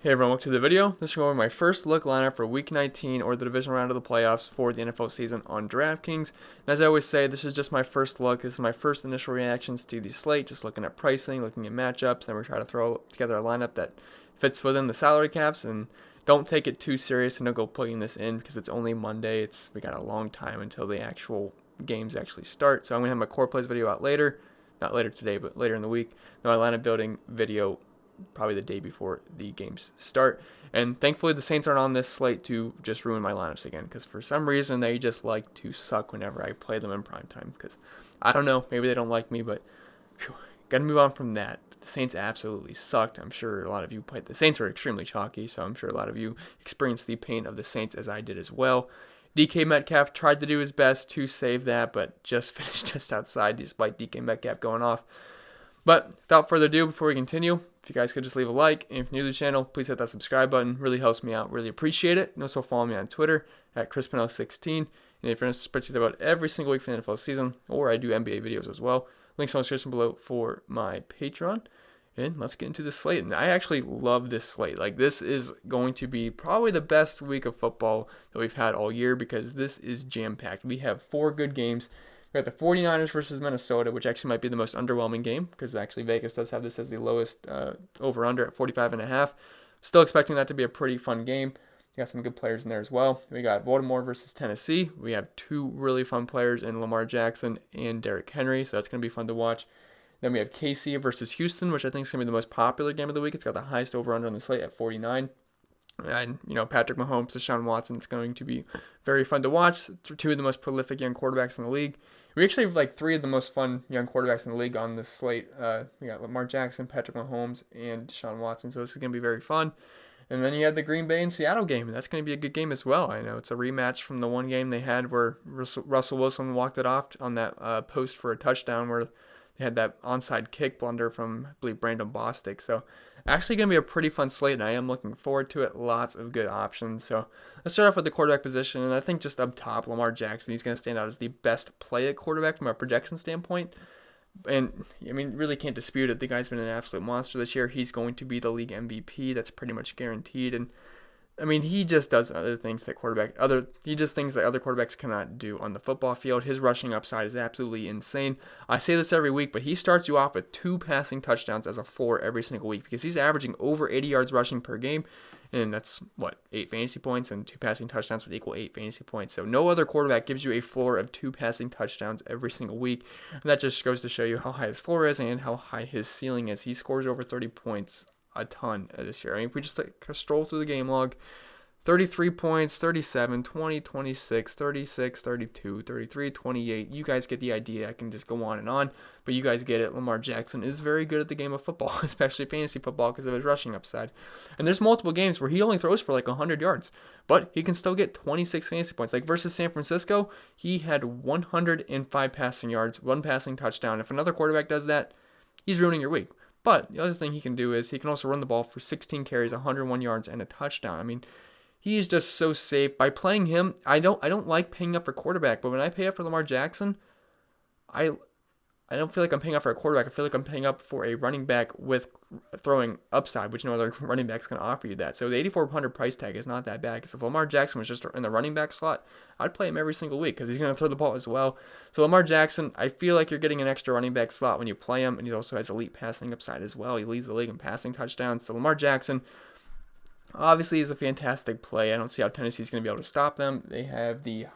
Hey everyone, welcome to the video. This is going to be my first look lineup for Week 19 or the divisional round of the playoffs for the NFL season on Draftkings. And as I always say, this is just my first look. This is my first initial reactions to the slate, just looking at pricing, looking at matchups, and we try to throw together a lineup that fits within the salary caps. And don't take it too serious and don't go plugging this in because it's only Monday. We got a long time until the actual games actually start. So I'm going to have my core plays video out later. Not later today, but later in the week. Then my lineup building video probably the day before the games start. And thankfully the Saints aren't on this slate to just ruin my lineups again, because for some reason they just like to suck whenever I play them in primetime. Because I don't know, maybe they don't like me, but gotta move on from that. The Saints absolutely sucked. I'm sure a lot of you played. The Saints are extremely chalky, so I'm sure a lot of you experienced the pain of the Saints as I did as well. DK Metcalf tried to do his best to save that, but just finished just outside despite DK Metcalf going off. But without further ado, before we continue, if you guys could just leave a like, and if you're new to the channel, please hit that subscribe button. Really helps me out. Really appreciate it. And also follow me on Twitter at Pennell16. And if you're interested in spreadsheets about every single week for the NFL season, or I do NBA videos as well, links in the description below for my Patreon. And let's get into the slate. And I actually love this slate. Like, this is going to be probably the best week of football that we've had all year, because this is jam-packed. We have 4 good games. We got the 49ers versus Minnesota, which actually might be the most underwhelming game, because actually Vegas does have this as the lowest over-under at 45.5. Still expecting that to be a pretty fun game. We got some good players in there as well. We got Baltimore versus Tennessee. We have 2 really fun players in Lamar Jackson and Derrick Henry, so that's going to be fun to watch. Then we have KC versus Houston, which I think is going to be the most popular game of the week. It's got the highest over-under on the slate at 49. And, Patrick Mahomes, DESHAUN Watson, it's going to be very fun to watch. 2 of the most prolific young quarterbacks in the league. We actually have 3 of the most fun young quarterbacks in the league on this slate. We got Lamar Jackson, Patrick Mahomes, and DESHAUN Watson, so this is going to be very fun. And then you have the Green Bay and Seattle game, and that's going to be a good game as well. I know it's a rematch from the one game they had where Russell Wilson walked it off on that post for a touchdown where they had that onside kick blunder from, I believe, Brandon Bostic. So actually going to be a pretty fun slate, and I am looking forward to it. Lots of good options. So let's start off with the quarterback position, and I think just up top, Lamar Jackson, he's going to stand out as the best play at quarterback from a projection standpoint. And, really can't dispute it. The guy's been an absolute monster this year. He's going to be the league MVP. That's pretty much guaranteed. And he just does other things that other quarterbacks cannot do on the football field. His rushing upside is absolutely insane. I say this every week, but he starts you off with 2 passing touchdowns as a floor every single week, because he's averaging over 80 yards rushing per game, and that's 8 fantasy points, and 2 passing touchdowns would equal 8 fantasy points. So no other quarterback gives you a floor of 2 passing touchdowns every single week. And that just goes to show you how high his floor is and how high his ceiling is. He scores over 30 points a ton this year. If we just stroll through the game log, 33 points, 37, 20, 26, 36, 32, 33, 28. You guys get the idea. I can just go on, but you guys get it. Lamar Jackson is very good at the game of football, especially fantasy football, because of his rushing upside. And there's multiple games where he only throws for 100 yards, but he can still get 26 fantasy points. Like versus San Francisco, he had 105 passing yards, 1 passing touchdown. If another quarterback does that, he's ruining your week. But the other thing he can do is he can also run the ball for 16 carries, 101 yards, and a touchdown. He is just so safe. By playing him, I don't like paying up for quarterback, but when I pay up for Lamar Jackson, I don't feel like I'm paying up for a quarterback. I feel like I'm paying up for a running back with throwing upside, which no other running back's going to offer you that. So the 8,400 price tag is not that bad, because if Lamar Jackson was just in the running back slot, I'd play him every single week because he's going to throw the ball as well. So Lamar Jackson, I feel like you're getting an extra running back slot when you play him, and he also has elite passing upside as well. He leads the league in passing touchdowns. So Lamar Jackson, obviously, is a fantastic play. I don't see how Tennessee's going to be able to stop them. They have the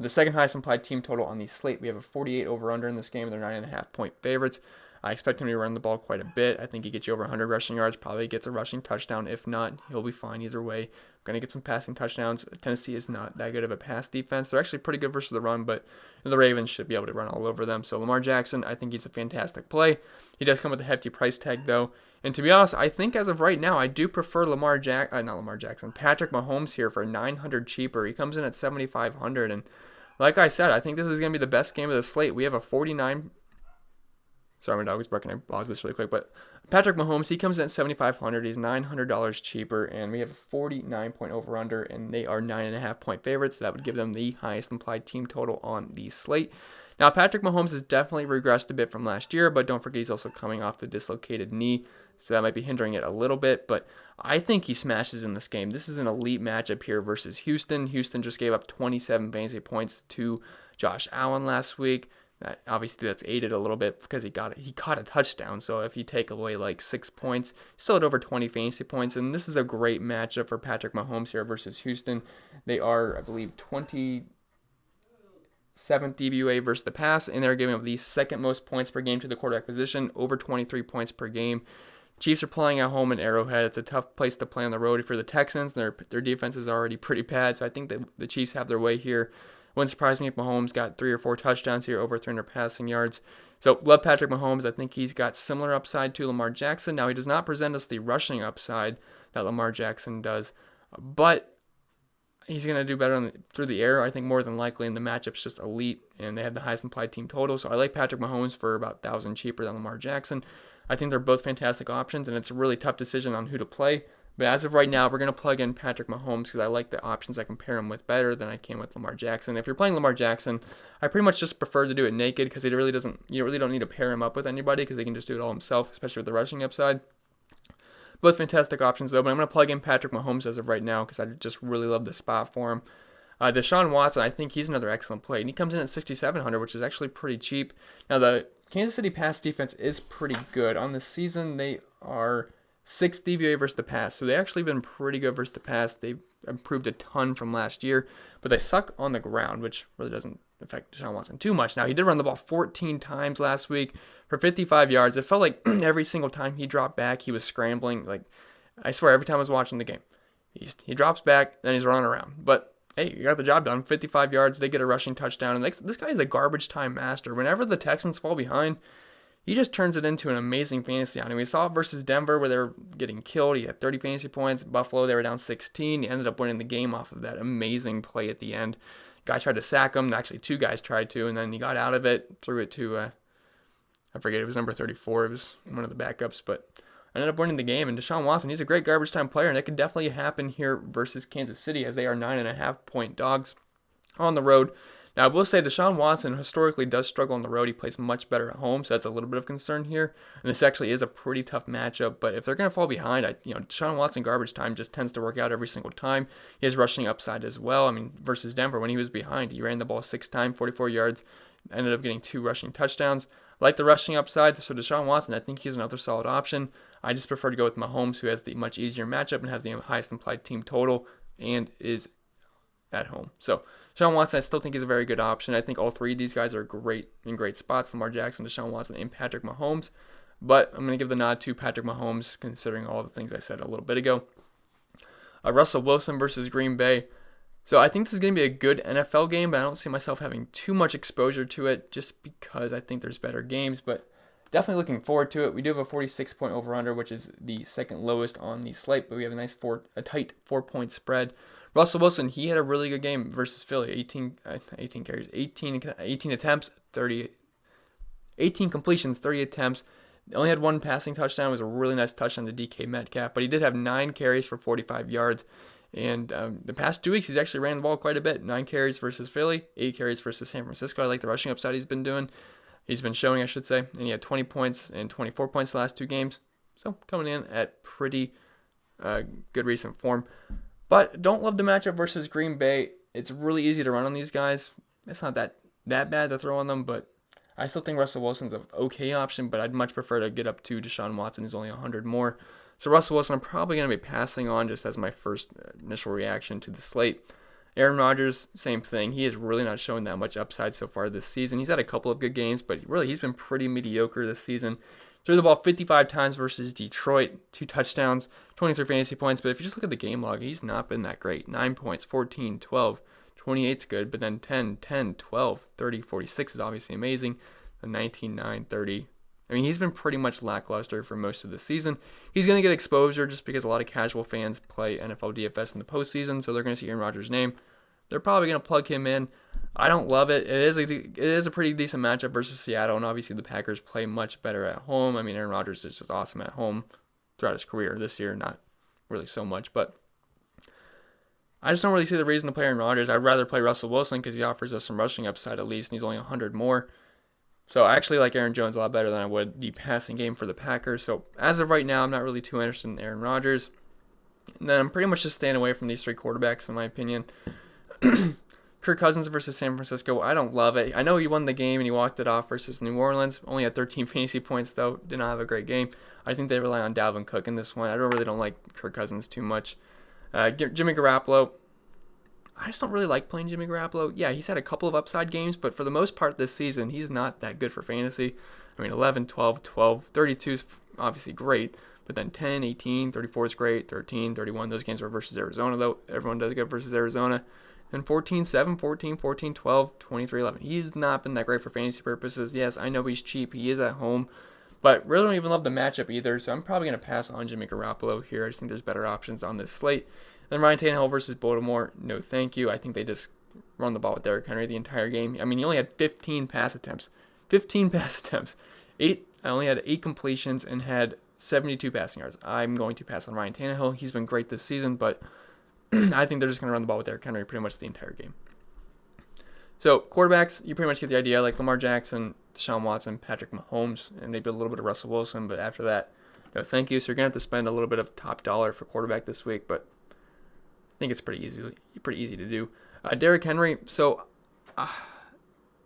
second highest implied team total on the slate. We have a 48 over-under in this game. They're 9.5 point favorites. I expect him to run the ball quite a bit. I think he gets you over 100 rushing yards, probably gets a rushing touchdown. If not, he'll be fine either way. Going to get some passing touchdowns. Tennessee is not that good of a pass defense. They're actually pretty good versus the run, but the Ravens should be able to run all over them. So Lamar Jackson, I think he's a fantastic play. He does come with a hefty price tag, though. And to be honest, I think as of right now, I do prefer Patrick Mahomes here for $900 cheaper. He comes in at $7,500, and like I said, I think this is going to be the best game of the slate. We have a 49. Sorry, my dog was barking. I paused this really quick. But Patrick Mahomes, he comes in at $7,500. He's $900 cheaper. And we have a 49 point over-under. And they are 9.5 point favorites. So that would give them the highest implied team total on the slate. Now, Patrick Mahomes has definitely regressed a bit from last year. But don't forget, he's also coming off the dislocated knee. so that might be hindering it a little bit, but I think he smashes in this game. This is an elite matchup here versus Houston. Houston just gave up 27 fantasy points to Josh Allen last week. Obviously, that's aided a little bit because he caught a touchdown. So if you take away like 6 points, still at over 20 fantasy points. And this is a great matchup for Patrick Mahomes here versus Houston. They are, I believe, 27th DVOA versus the pass, and they're giving up the second most points per game to the quarterback position, over 23 points per game. Chiefs are playing at home in Arrowhead. It's a tough place to play on the road for the Texans. Their defense is already pretty bad, so I think that the Chiefs have their way here. Wouldn't surprise me if Mahomes got 3 or 4 touchdowns here, over 300 passing yards. So, love Patrick Mahomes. I think he's got similar upside to Lamar Jackson. Now, he does not present us the rushing upside that Lamar Jackson does, but he's going to do better through the air, I think, more than likely, and the matchup's just elite, and they have the highest implied team total. So, I like Patrick Mahomes for about 1,000 cheaper than Lamar Jackson. I think they're both fantastic options, and it's a really tough decision on who to play. But as of right now, we're going to plug in Patrick Mahomes because I like the options I can pair him with better than I can with Lamar Jackson. If you're playing Lamar Jackson, I pretty much just prefer to do it naked because you really don't need to pair him up with anybody because he can just do it all himself, especially with the rushing upside. Both fantastic options though, but I'm going to plug in Patrick Mahomes as of right now because I just really love the spot for him. Deshaun Watson, I think he's another excellent play, and he comes in at 6,700, which is actually pretty cheap. Now, the Kansas City pass defense is pretty good. On the season, they are 6th DVOA versus the pass, so they actually been pretty good versus the pass. They've improved a ton from last year, but they suck on the ground, which really doesn't affect Deshaun Watson too much. Now, he did run the ball 14 times last week for 55 yards. It felt like every single time he dropped back, he was scrambling. Like, I swear, every time I was watching the game, he drops back, then he's running around. But hey, you got the job done. 55 yards, they get a rushing touchdown, and this guy is a garbage time master. Whenever the Texans fall behind, he just turns it into an amazing fantasy outing. We saw it versus Denver where they were getting killed. He had 30 fantasy points. Buffalo, they were down 16. He ended up winning the game off of that amazing play at the end. Guy tried to sack him. Actually, 2 guys tried to, and then he got out of it, threw it to, I forget, it was number 34. It was one of the backups, but ended up winning the game. And Deshaun Watson, he's a great garbage time player, and that could definitely happen here versus Kansas City as they are 9.5-point dogs on the road. Now, I will say Deshaun Watson historically does struggle on the road. He plays much better at home, so that's a little bit of concern here. And this actually is a pretty tough matchup, but if they're going to fall behind, Deshaun Watson garbage time just tends to work out every single time. He has rushing upside as well. I mean, versus Denver, when he was behind, he ran the ball 6 times, 44 yards, ended up getting 2 rushing touchdowns. I like the rushing upside, so Deshaun Watson, I think he's another solid option. I just prefer to go with Mahomes, who has the much easier matchup and has the highest implied team total and is at home. So, Deshaun Watson, I still think is a very good option. I think all 3 of these guys are great in great spots. Lamar Jackson, Deshaun Watson, and Patrick Mahomes. But I'm going to give the nod to Patrick Mahomes, considering all the things I said a little bit ago. Russell Wilson versus Green Bay. So I think this is going to be a good NFL game, but I don't see myself having too much exposure to it just because I think there's better games. But definitely looking forward to it. We do have a 46-point over-under, which is the second lowest on the slate, but we have a tight 4-point spread. Russell Wilson, he had a really good game versus Philly. 18 carries, 18 attempts, 18 completions, 30 attempts. Only had 1 passing touchdown. It was a really nice touchdown to DK Metcalf, but he did have 9 carries for 45 yards. And the past 2 weeks, he's actually ran the ball quite a bit. 9 carries versus Philly, 8 carries versus San Francisco. I like the rushing upside he's been showing, I should say. And he had 20 points and 24 points the last 2 games. So coming in at pretty good recent form. But don't love the matchup versus Green Bay. It's really easy to run on these guys. It's not that bad to throw on them, but I still think Russell Wilson's an okay option, but I'd much prefer to get up to Deshaun Watson, who's only 100 more. So Russell Wilson, I'm probably going to be passing on just as my first initial reaction to the slate. Aaron Rodgers, same thing. He has really not shown that much upside so far this season. He's had a couple of good games, but he's been pretty mediocre this season. Threw the ball 55 times versus Detroit, 2 touchdowns, 23 fantasy points. But if you just look at the game log, he's not been that great. 9 points, 14, 12, 28's good, but then 10, 10, 12, 30, 46 is obviously amazing. The 19, 9, 30. I mean, he's been pretty much lackluster for most of the season. He's going to get exposure just because a lot of casual fans play NFL DFS in the postseason, so they're going to see Aaron Rodgers' name. They're probably going to plug him in. I don't love it. It is a pretty decent matchup versus Seattle, and obviously the Packers play much better at home. I mean, Aaron Rodgers is just awesome at home throughout his career. This year, not really so much, but I just don't really see the reason to play Aaron Rodgers. I'd rather play Russell Wilson because he offers us some rushing upside at least, and he's only 100 more. So I actually like Aaron Jones a lot better than I would the passing game for the Packers. So as of right now, I'm not really too interested in Aaron Rodgers. And then I'm pretty much just staying away from these 3 quarterbacks, in my opinion. Kirk Cousins versus San Francisco, I don't love it. I know he won the game and he walked it off versus New Orleans. Only had 13 fantasy points, though. Did not have a great game. I think they rely on Dalvin Cook in this one. I really don't like Kirk Cousins too much. Jimmy Garoppolo, I just don't really like playing Jimmy Garoppolo. Yeah, he's had a couple of upside games, but for the most part this season, he's not that good for fantasy. I mean, 11, 12, 12, 32 is obviously great, but then 10, 18, 34 is great, 13, 31, those games were versus Arizona, though. Everyone does good versus Arizona. And 14, 7, 14, 14, 12, 23, 11. He's not been that great for fantasy purposes. Yes, I know he's cheap. He is at home. But really don't even love the matchup either, so I'm probably going to pass on Jimmy Garoppolo here. I just think there's better options on this slate. Then Ryan Tannehill versus Baltimore, no thank you. I think they just run the ball with Derrick Henry the entire game. I mean, he only had 15 pass attempts. 15 pass attempts. I only had 8 completions and had 72 passing yards. I'm going to pass on Ryan Tannehill. He's been great this season, but I think they're just going to run the ball with Derrick Henry pretty much the entire game. So, quarterbacks, you pretty much get the idea, like Lamar Jackson, DeShaun Watson, Patrick Mahomes, and maybe a little bit of Russell Wilson, but after that, no thank you. So you're going to have to spend a little bit of top dollar for quarterback this week, but I think it's pretty easy to do. Derrick Henry, so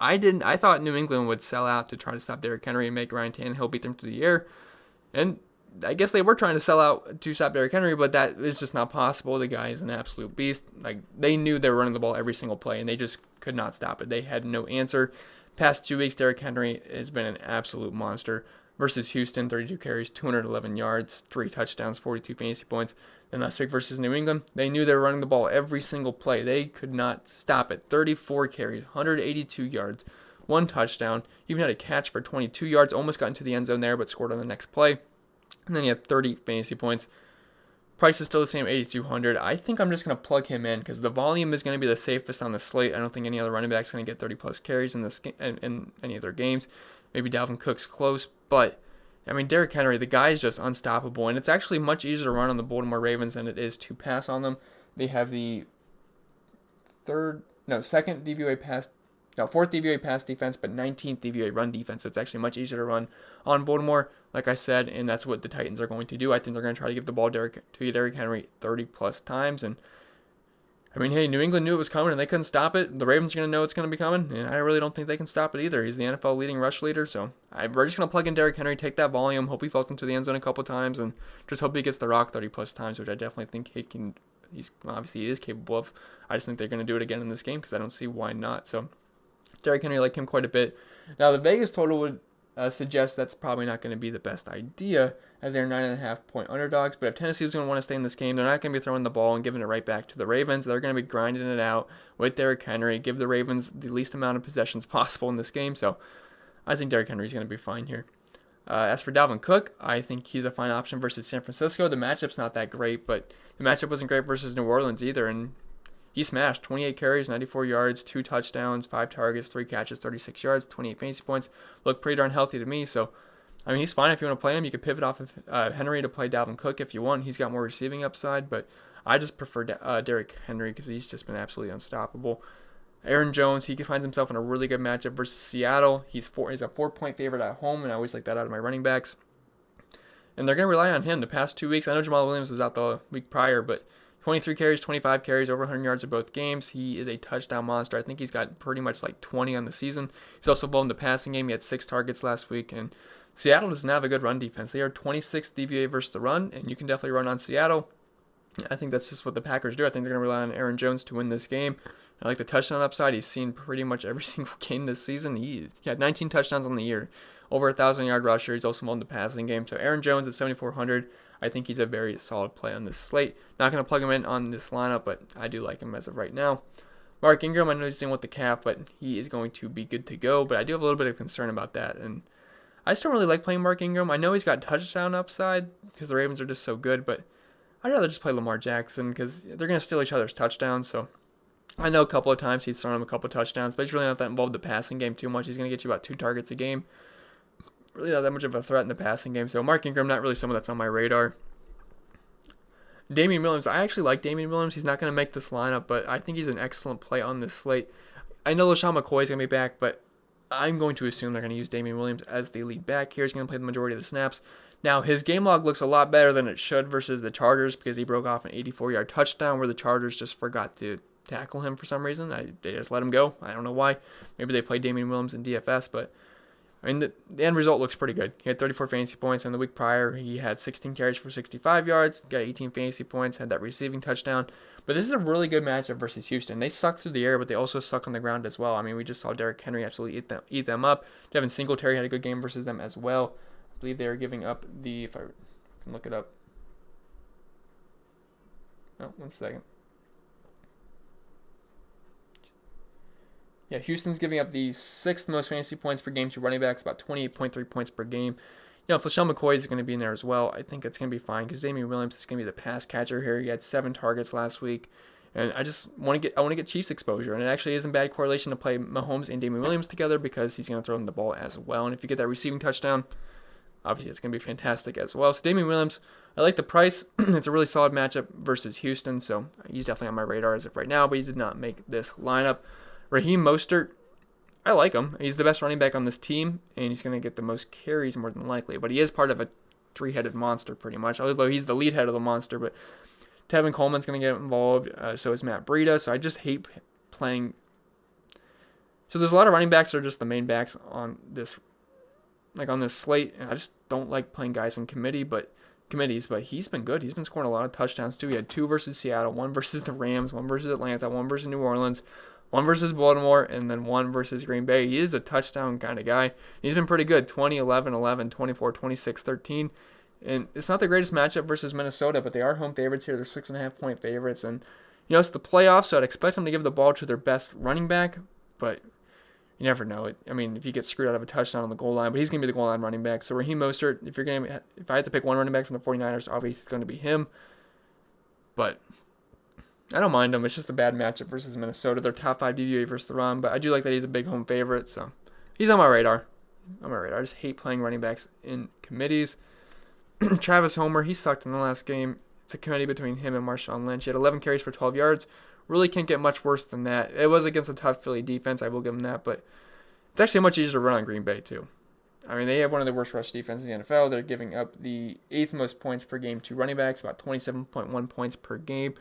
I thought New England would sell out to try to stop Derrick Henry and make Ryan Tannehill beat them through the air, and I guess they were trying to sell out to stop Derrick Henry, but that is just not possible. The guy is an absolute beast. Like, they knew they were running the ball every single play, and they just could not stop it. They had no answer. Past 2 weeks, Derrick Henry has been an absolute monster. Versus Houston, 32 carries, 211 yards, 3 touchdowns, 42 fantasy points. And last week versus New England, they knew they were running the ball every single play. They could not stop it. 34 carries, 182 yards, 1 touchdown. Even had a catch for 22 yards, almost got into the end zone there, but scored on the next play. And then he had 30 fantasy points. Price is still the same, 8,200. I think I'm just going to plug him in because the volume is going to be the safest on the slate. I don't think any other running back is going to get 30-plus carries in any of their games. Maybe Dalvin Cook's close, but I mean, Derrick Henry, the guy is just unstoppable, and it's actually much easier to run on the Baltimore Ravens than it is to pass on them. They have the fourth DVOA pass defense, but 19th DVOA run defense, so it's actually much easier to run on Baltimore, like I said, and that's what the Titans are going to do. I think they're going to try to give the ball to Derrick Henry 30-plus times, and I mean, hey, New England knew it was coming and they couldn't stop it. The Ravens are going to know it's going to be coming, and I really don't think they can stop it either. He's the NFL leading rush leader, so we're just going to plug in Derrick Henry, take that volume, hope he falls into the end zone a couple times, and just hope he gets the rock 30-plus times, which I definitely think he can. Obviously, he is capable of. I just think they're going to do it again in this game because I don't see why not. So, Derrick Henry, I like him quite a bit. Now, the Vegas total would suggest that's probably not going to be the best idea, as they're 9.5-point underdogs. But if Tennessee is going to want to stay in this game, they're not going to be throwing the ball and giving it right back to the Ravens. They're going to be grinding it out with Derrick Henry, give the Ravens the least amount of possessions possible in this game. So I think Derrick Henry is going to be fine here. As for Dalvin Cook, I think he's a fine option versus San Francisco. The matchup's not that great, but the matchup wasn't great versus New Orleans either, and he smashed 28 carries, 94 yards, 2 touchdowns, 5 targets, 3 catches, 36 yards, 28 fantasy points. Looked pretty darn healthy to me. So, I mean, he's fine if you want to play him. You could pivot off of Henry to play Dalvin Cook if you want. He's got more receiving upside, but I just prefer Derrick Henry because he's just been absolutely unstoppable. Aaron Jones, he finds himself in a really good matchup versus Seattle. He's a 4-point favorite at home, and I always like that out of my running backs. And they're going to rely on him the past 2 weeks. I know Jamal Williams was out the week prior, but 23 carries, 25 carries, over 100 yards in both games. He is a touchdown monster. I think he's got pretty much like 20 on the season. He's also blown the passing game. He had 6 targets last week. And Seattle doesn't have a good run defense. They are 26th DVA versus the run, and you can definitely run on Seattle. I think that's just what the Packers do. I think they're going to rely on Aaron Jones to win this game. I like the touchdown upside. He's seen pretty much every single game this season. He had 19 touchdowns on the year, over 1,000-yard rusher. He's also won the passing game. So Aaron Jones at 7,400. I think he's a very solid play on this slate. Not going to plug him in on this lineup, but I do like him as of right now. Mark Ingram, I know he's dealing with the calf, but he is going to be good to go. But I do have a little bit of concern about that. And I just don't really like playing Mark Ingram. I know he's got touchdown upside because the Ravens are just so good, but I'd rather just play Lamar Jackson because they're going to steal each other's touchdowns. So I know a couple of times he's thrown him a couple of touchdowns, but he's really not that involved in the passing game too much. He's going to get you about 2 targets a game. Really not that much of a threat in the passing game. So Mark Ingram, not really someone that's on my radar. Damien Williams, I actually like Damien Williams. He's not going to make this lineup, but I think he's an excellent play on this slate. I know LaShawn McCoy is going to be back, but I'm going to assume they're going to use Damien Williams as the lead back here. He's going to play the majority of the snaps. Now, his game log looks a lot better than it should versus the Chargers because he broke off an 84-yard touchdown where the Chargers just forgot to tackle him for some reason. They just let him go. I don't know why. Maybe they played Damien Williams in DFS, but I mean, the end result looks pretty good. He had 34 fantasy points, and the week prior, he had 16 carries for 65 yards, got 18 fantasy points, had that receiving touchdown. But this is a really good matchup versus Houston. They suck through the air, but they also suck on the ground as well. I mean, we just saw Derrick Henry absolutely eat them up. Devin Singletary had a good game versus them as well. I believe they are giving up if I can look it up. Oh, 1 second. Yeah, Houston's giving up the 6th most fantasy points per game to running backs, about 28.3 points per game. You know, if LaShawn McCoy is going to be in there as well, I think it's going to be fine because Damien Williams is going to be the pass catcher here. He had 7 targets last week, and I want to get Chiefs exposure. And it actually isn't bad correlation to play Mahomes and Damien Williams together because he's going to throw them the ball as well. And if you get that receiving touchdown, obviously it's going to be fantastic as well. So Damien Williams, I like the price. It's a really solid matchup versus Houston, so he's definitely on my radar as of right now, but he did not make this lineup. RAHEEM Mostert, I like him. He's the best running back on this team, and he's going to get the most carries more than likely. But he is part of a 3-headed monster pretty much, although he's the lead head of the monster. But Tevin Coleman's going to get involved, so is Matt Breida. So I just hate playing. So there's a lot of running backs that are just the main backs on this, on this slate, and I just don't like playing guys in committees. But he's been good. He's been scoring a lot of touchdowns too. He had 2 versus Seattle, 1 versus the Rams, 1 versus Atlanta, 1 versus New Orleans, 1 versus Baltimore, and then 1 versus Green Bay. He is a touchdown kind of guy. He's been pretty good. 20, 11, 11, 24, 26, 13. And it's not the greatest matchup versus Minnesota, but they are home favorites here. They're 6.5-point favorites. And, it's the playoffs, so I'd expect them to give the ball to their best running back, but you never know. I mean, if you get screwed out of a touchdown on the goal line, but he's going to be the goal line running back. So RAHEEM Mostert, if I had to pick one running back from the 49ers, obviously it's going to be him. But I don't mind him. It's just a bad matchup versus Minnesota. They're top 5 DVOA versus the run, but I do like that he's a big home favorite, so he's on my radar. I just hate playing running backs in committees. Travis Homer, he sucked in the last game. It's a committee between him and Marshawn Lynch. He had 11 carries for 12 yards. Really can't get much worse than that. It was against a tough Philly defense, I will give him that, but it's actually much easier to run on Green Bay, too. I mean, they have one of the worst rush defenses in the NFL. They're giving up the 8th most points per game to running backs, about 27.1 points per game.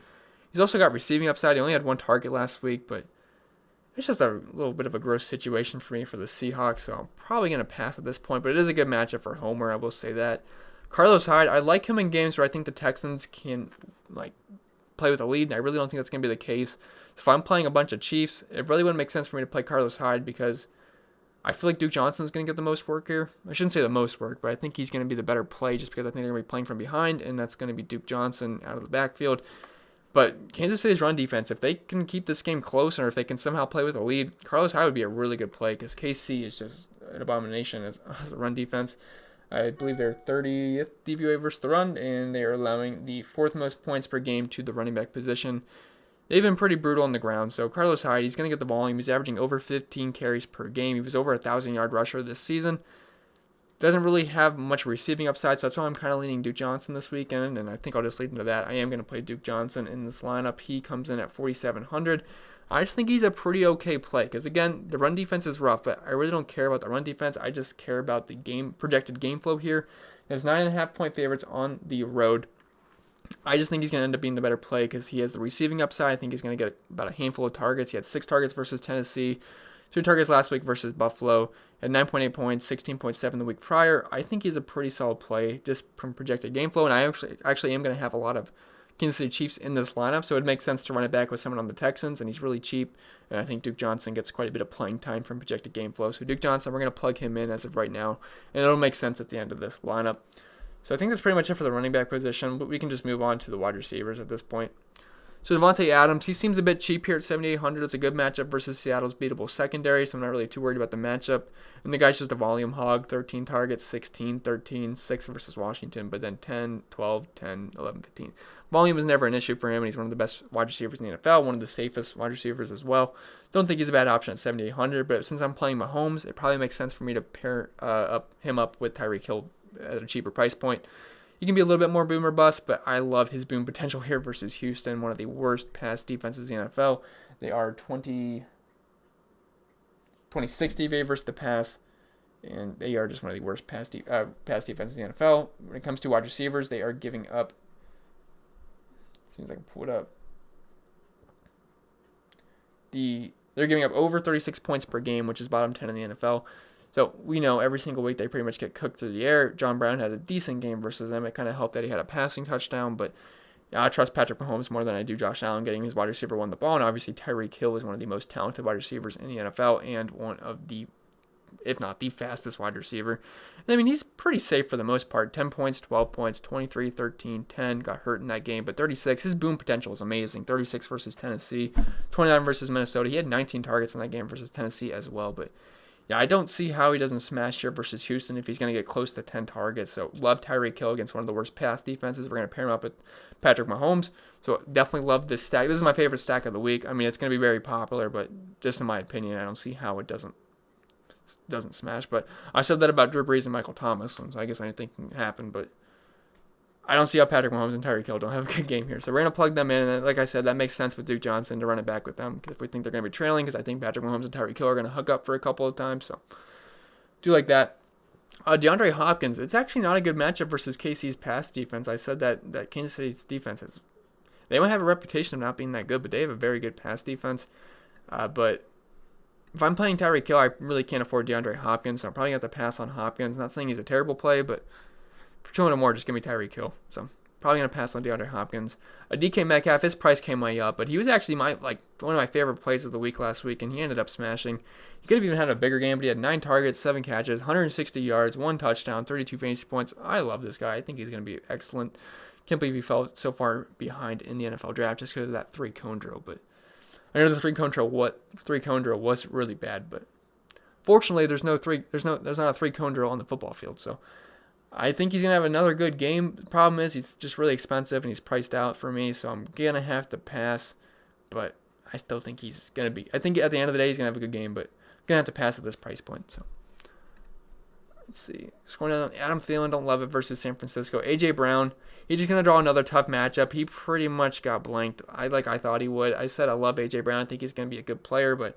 He's also got receiving upside. He only had 1 target last week, but it's just a little bit of a gross situation for me for the Seahawks, so I'm probably going to pass at this point, but it is a good matchup for Homer, I will say that. Carlos Hyde, I like him in games where I think the Texans can play with a lead, and I really don't think that's going to be the case. So if I'm playing a bunch of Chiefs, it really wouldn't make sense for me to play Carlos Hyde because I feel like Duke Johnson's going to get the most work here. I shouldn't say the most work, but I think he's going to be the better play just because I think they're going to be playing from behind, and that's going to be Duke Johnson out of the backfield. But Kansas City's run defense, if they can keep this game close or if they can somehow play with a lead, Carlos Hyde would be a really good play because KC is just an abomination as a run defense. I believe they're 30th DVOA versus the run, and they are allowing the 4th most points per game to the running back position. They've been pretty brutal on the ground, so Carlos Hyde, he's going to get the volume. He's averaging over 15 carries per game. He was over a 1,000-yard rusher this season. Doesn't really have much receiving upside, so that's why I'm kind of leaning Duke Johnson this weekend, and I think I'll just lead into that. I am going to play Duke Johnson in this lineup. He comes in at 4,700. I just think he's a pretty okay play, because again, the run defense is rough, but I really don't care about the run defense. I just care about the projected game flow here. There's 9.5-point favorites on the road. I just think he's going to end up being the better play because he has the receiving upside. I think he's going to get about a handful of targets. He had 6 targets versus Tennessee, 2 targets last week versus Buffalo, at 9.8 points, 16.7 the week prior. I think he's a pretty solid play just from projected game flow, and I actually am going to have a lot of Kansas City Chiefs in this lineup, so it makes sense to run it back with someone on the Texans, and he's really cheap, and I think Duke Johnson gets quite a bit of playing time from projected game flow. So Duke Johnson, we're going to plug him in as of right now, and it'll make sense at the end of this lineup. So I think that's pretty much it for the running back position, but we can just move on to the wide receivers at this point. So Davante Adams, he seems a bit cheap here at 7,800. It's a good matchup versus Seattle's beatable secondary, so I'm not really too worried about the matchup. And the guy's just a volume hog, 13 targets, 16, 13, 6 versus Washington, but then 10, 12, 10, 11, 15. Volume is never an issue for him, and he's one of the best wide receivers in the NFL, one of the safest wide receivers as well. Don't think he's a bad option at 7,800, but since I'm playing Mahomes, it probably makes sense for me to pair him up with TYREEK Hill at a cheaper price point. He can be a little bit more boom or bust, but I love his boom potential here versus Houston, one of the worst pass defenses in the NFL. They are 26 DVA versus the pass, and they are just one of the worst pass defenses in the NFL. When it comes to wide receivers, they are giving up. As soon as I can pull it up, they're giving up over 36 points per game, which is bottom 10 in the NFL. So we know every single week they pretty much get cooked through the air. John Brown had a decent game versus them. It kind of helped that he had a passing touchdown, but I trust Patrick Mahomes more than I do Josh Allen getting his wide receiver one the ball. And obviously TYREEK Hill is one of the most talented wide receivers in the NFL and one of the, if not the fastest wide receiver. And I mean, he's pretty safe for the most part. 10 points, 12 points, 23, 13, 10. Got hurt in that game, but 36. His boom potential is amazing. 36 versus Tennessee, 29 versus Minnesota. He had 19 targets in that game versus Tennessee as well, but yeah, I don't see how he doesn't smash here versus Houston if he's going to get close to 10 targets. So love TYREEK Hill against one of the worst pass defenses. We're going to pair him up with Patrick Mahomes. So definitely love this stack. This is my favorite stack of the week. I mean, it's going to be very popular, but just in my opinion, I don't see how it doesn't smash. But I said that about Drew Brees and Michael Thomas, so I guess anything can happen. But I don't see how Patrick Mahomes and TYREEK Hill don't have a good game here. So we're going to plug them in. And like I said, that makes sense with Duke Johnson to run it back with them if we think they're going to be trailing, because I think Patrick Mahomes and TYREEK Hill are going to hook up for a couple of times. So do like that. DeAndre Hopkins, it's actually not a good matchup versus KC's pass defense. I said that Kansas City's defense they might have a reputation of not being that good, but they have a very good pass defense. But if I'm playing TYREEK Hill, I really can't afford DeAndre Hopkins, so I'm probably going to have to pass on Hopkins. Not saying he's a terrible play, but for 200 more, just give me TYREEK Hill. So probably going to pass on DeAndre Hopkins. DK Metcalf, his price came way up, but he was actually one of my favorite plays of the week last week, and he ended up smashing. He could have even had a bigger game, but he had 9 targets, 7 catches, 160 yards, 1 touchdown, 32 fantasy points. I love this guy. I think he's going to be excellent. Can't believe he fell so far behind in the NFL draft just because of that 3-cone drill. But I know the 3-cone drill was really bad, but fortunately there's not a 3-cone drill on the football field. So I think he's gonna have another good game. The problem is he's just really expensive and he's priced out for me, so I'm gonna have to pass. But I still think he's gonna be. I think at the end of the day he's gonna have a good game, but I'm gonna have to pass at this price point. So let's see. Scoring down Adam Thielen, don't love it versus San Francisco. AJ Brown, he's just gonna draw another tough matchup. He pretty much got blanked. I thought he would. I said I love AJ Brown. I think he's gonna be a good player, but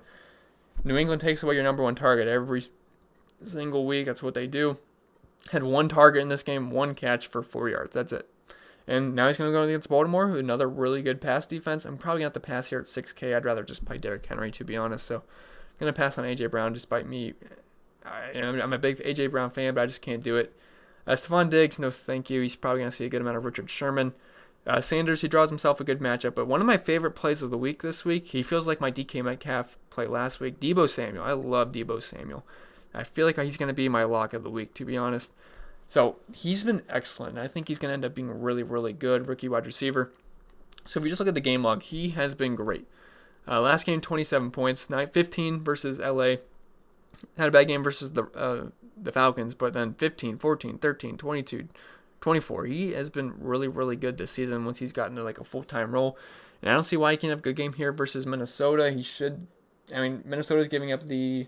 New England takes away your number one target every single week. That's what they do. Had 1 target in this game, 1 catch for 4 yards. That's it. And now he's going to go against Baltimore, another really good pass defense. I'm probably going to have to pass here at 6K. I'd rather just play Derrick Henry, to be honest. So I'm going to pass on A.J. Brown despite me. I'm a big A.J. Brown fan, but I just can't do it. Stephon Diggs, no thank you. He's probably going to see a good amount of Richard Sherman. Sanders, he draws himself a good matchup. But one of my favorite plays of the week this week, he feels like my DK Metcalf play last week. DEEBO Samuel. I love DEEBO Samuel. I feel like he's going to be my lock of the week, to be honest. So he's been excellent. I think he's going to end up being really, really good rookie wide receiver. So if you just look at the game log, he has been great. Last game, 27 points, 15 versus LA. Had a bad game versus the Falcons, but then 15, 14, 13, 22, 24. He has been really, really good this season once he's gotten to like a full-time role. And I don't see why he can't have a good game here versus Minnesota. Minnesota's giving up the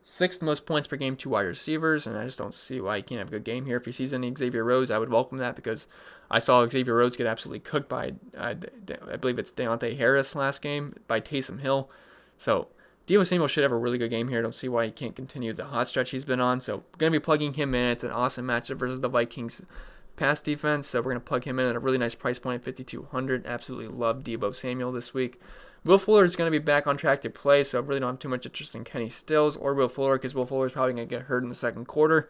6th most points per game to wide receivers, and I just don't see why he can't have a good game here. If he sees any Xavier Rhodes, I would welcome that because I saw Xavier Rhodes get absolutely cooked by, I believe it's Deontay Harris last game, by Taysom Hill. So DEEBO Samuel should have a really good game here. I don't see why he can't continue the hot stretch he's been on. So we're going to be plugging him in. It's an awesome matchup versus the Vikings pass defense. So we're going to plug him in at a really nice price point at $5,200. Absolutely love DEEBO Samuel this week. Will Fuller is going to be back on track to play, so I really don't have too much interest in Kenny Stills or Will Fuller because Will Fuller is probably going to get hurt in the second quarter.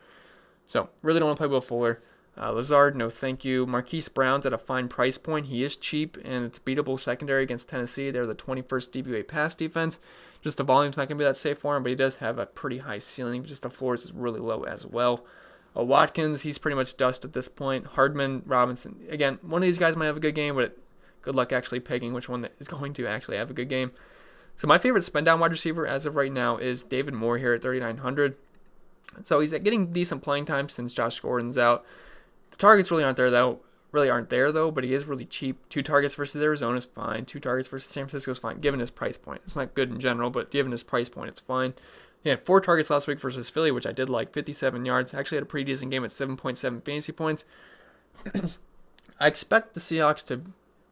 So really don't want to play Will Fuller. Lazard, no thank you. Marquise Brown's at a fine price point. He is cheap, and it's beatable secondary against Tennessee. They're the 21st DVOA pass defense. Just the volume's not going to be that safe for him, but he does have a pretty high ceiling. Just the floor is really low as well. Watkins, he's pretty much dust at this point. Hardman, Robinson. Again, one of these guys might have a good game, but good luck actually pegging which one that is going to actually have a good game. So my favorite spend down wide receiver as of right now is David Moore here at $3,900. So he's getting decent playing time since Josh Gordon's out. The targets really aren't there though, but he is really cheap. 2 targets versus Arizona is fine. 2 targets versus San Francisco is fine, given his price point. It's not good in general, but given his price point, it's fine. He had 4 targets last week versus Philly, which I did like, 57 yards. Actually had a pretty decent game at 7.7 fantasy points. I expect the Seahawks to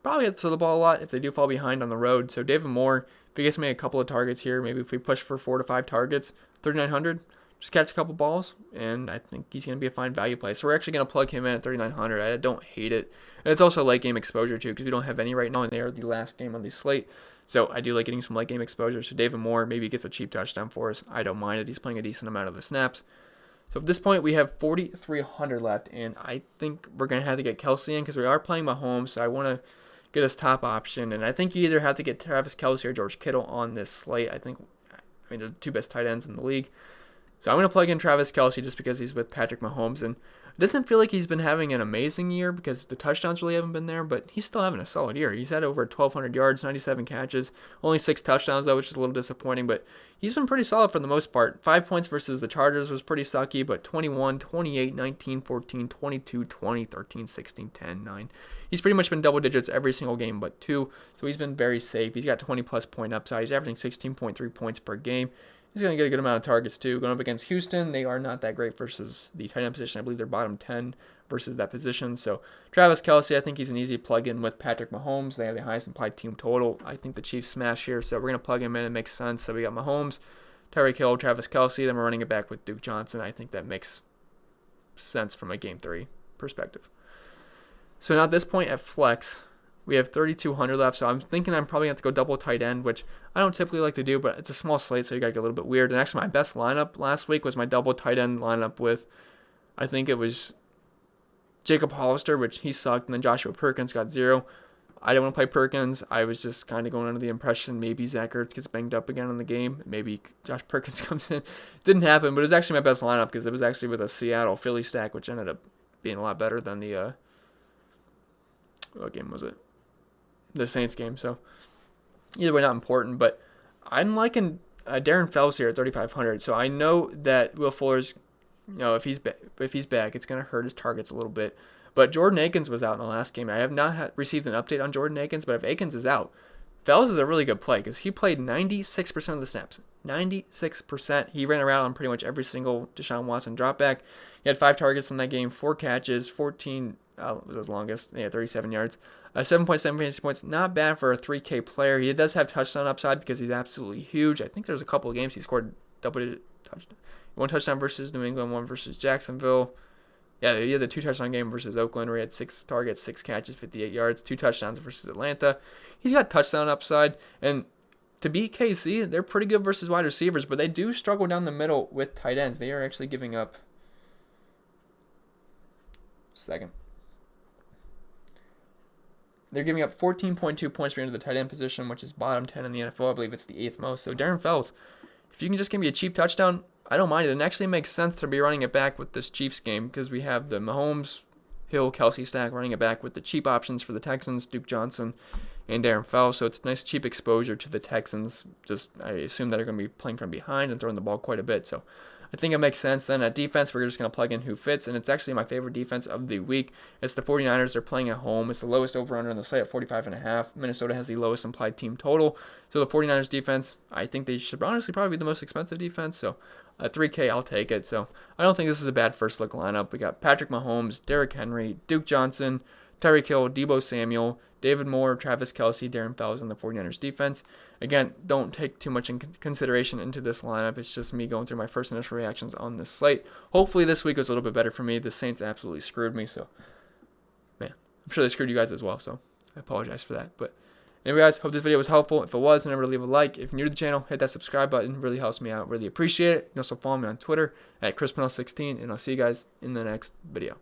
probably have to throw the ball a lot if they do fall behind on the road. So David Moore, he gets me a couple of targets here, maybe if we push for 4 to 5 targets, 3,900, just catch a couple balls, and I think he's going to be a fine value play. So we're actually going to plug him in at 3,900. I don't hate it. And it's also late game exposure too, because we don't have any right now, and they are the last game on the slate. So I do like getting some late game exposure. So David Moore maybe gets a cheap touchdown for us. I don't mind it. He's playing a decent amount of the snaps. So at this point, we have 4,300 left, and I think we're going to have to get KELCE in because we are playing MAHOMES, so I want to get his top option. And I think you either have to get Travis KELCE or George Kittle on this slate. I mean, they're the two best tight ends in the league. So I'm going to plug in Travis KELCE just because he's with Patrick Mahomes. And it doesn't feel like he's been having an amazing year because the touchdowns really haven't been there, but he's still having a solid year. He's had over 1,200 yards, 97 catches, only 6 touchdowns, though, which is a little disappointing, but he's been pretty solid for the most part. 5 points versus the Chargers was pretty sucky, but 21, 28, 19, 14, 22, 20, 13, 16, 10, 9. He's pretty much been double digits every single game but 2, so he's been very safe. He's got 20-plus point upside. He's averaging 16.3 points per game. He's going to get a good amount of targets, too. Going up against Houston, they are not that great versus the tight end position. I believe they're bottom 10 versus that position. So Travis KELCE, I think he's an easy plug-in with Patrick Mahomes. They have the highest implied team total. I think the Chiefs smash here, so we're going to plug him in. It makes sense. So we got Mahomes, TYREEK Hill, Travis KELCE. Then we're running it back with Duke Johnson. I think that makes sense from a Game 3 perspective. So now at this point at flex, we have 3,200 left, so I'm thinking I'm probably going to have to go double tight end, which I don't typically like to do, but it's a small slate, so you got to get a little bit weird. And actually, my best lineup last week was my double tight end lineup with, I think it was Jacob Hollister, which he sucked, and then Joshua Perkins got 0. I didn't want to play Perkins. I was just kind of going under the impression maybe Zach Ertz gets banged up again in the game. Maybe Josh Perkins comes in. Didn't happen, but it was actually my best lineup because it was actually with a Seattle-Philly stack, which ended up being a lot better than the, what game was it? The Saints game. So either way, not important, but I'm liking Darren Fells here at 3,500. So I know that Will Fuller's, if he's back, it's going to hurt his targets a little bit. But Jordan Akins was out in the last game. I have not received an update on Jordan Akins, but if Akins is out, Fells is a really good play because he played 96% of the snaps. 96%. He ran around on pretty much every single Deshaun Watson dropback. He had 5 targets in that game, 4 catches, 14 was his longest. 37 yards. 7.7 fantasy points. Not bad for a 3K player. He does have touchdown upside because he's absolutely huge. I think there's a couple of games he scored double-digit touchdown. 1 touchdown versus New England, 1 versus Jacksonville. Yeah, he had the 2 touchdown game versus Oakland where he had 6 targets, 6 catches, 58 yards, 2 touchdowns versus Atlanta. He's got touchdown upside. And to beat KC, they're pretty good versus wide receivers, but they do struggle down the middle with tight ends. They are actually giving up... They're giving up 14.2 points per into the tight end position, which is bottom 10 in the NFL. I believe it's the 8th most. So Darren Fells, if you can just give me a cheap touchdown, I don't mind it. It actually makes sense to be running it back with this Chiefs game because we have the Mahomes, Hill, KELCE stack running it back with the cheap options for the Texans, Duke Johnson, and Darren Fells. So it's nice cheap exposure to the Texans. Just I assume that they're going to be playing from behind and throwing the ball quite a bit. So I think it makes sense. Then at defense, we're just going to plug in who fits, and it's actually my favorite defense of the week. It's the 49ers. They're playing at home. It's the lowest over-under on the slate at 45.5. Minnesota has the lowest implied team total. So the 49ers defense, I think they should honestly probably be the most expensive defense. So at 3K, I'll take it. So I don't think this is a bad first look lineup. We got Patrick Mahomes, Derrick Henry, Duke Johnson, TYREEK Hill, DEEBO Samuel, David Moore, Travis KELCE, Darren Fells, and the 49ers defense. Again, don't take too much in consideration into this lineup. It's just me going through my first initial reactions on this slate. Hopefully this week was a little bit better for me. The Saints absolutely screwed me, so man, I'm sure they screwed you guys as well, so I apologize for that. But anyway, guys, hope this video was helpful. If it was, remember to leave a like. If you're new to the channel, hit that subscribe button. It really helps me out. Really appreciate it. You can also follow me on Twitter at ChrisPennell16, and I'll see you guys in the next video.